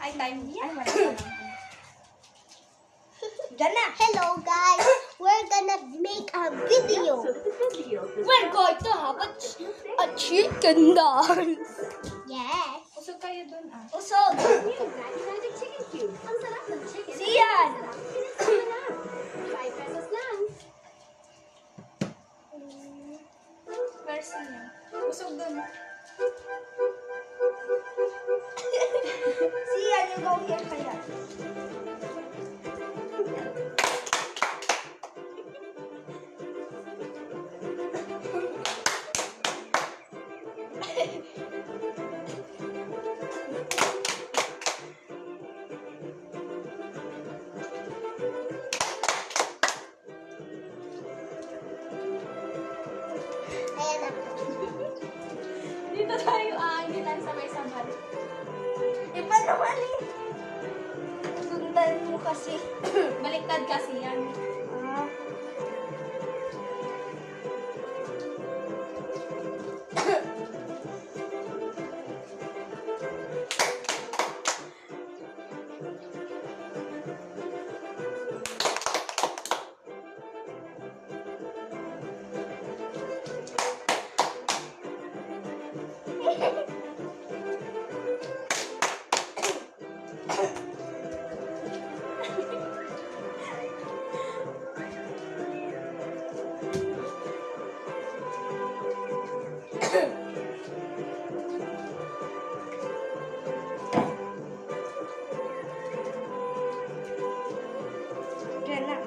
Ay, time. Ay, wala pa lang. Diyan na. Hello guys, we're gonna make a video. We're going to have a chicken dance. Yes. Usog kayo dun, ah. Usog. Ang sarap ng chicken. Siyan. 5 pesos lang. Mercy niya. Usog dun. Siyan yung go here kaya. Ayan na. Dito tayo, hindi lang sabay-sabay. Iba naman eh. Sundan mo kasi. Baliktad kasi yan. Ah. Diyan na.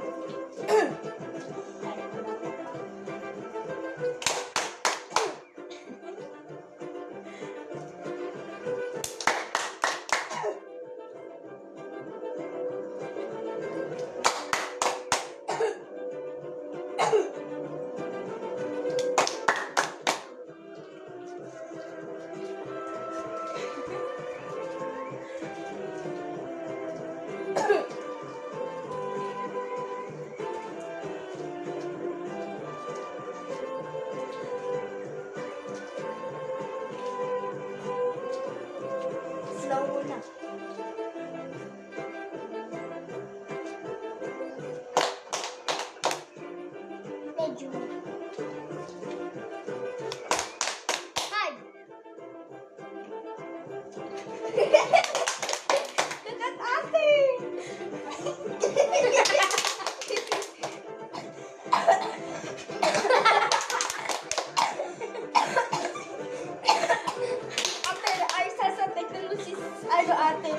Slow muna. Medyo. Hi. Dagat ate! Ate, ay sa technology. Ano ate?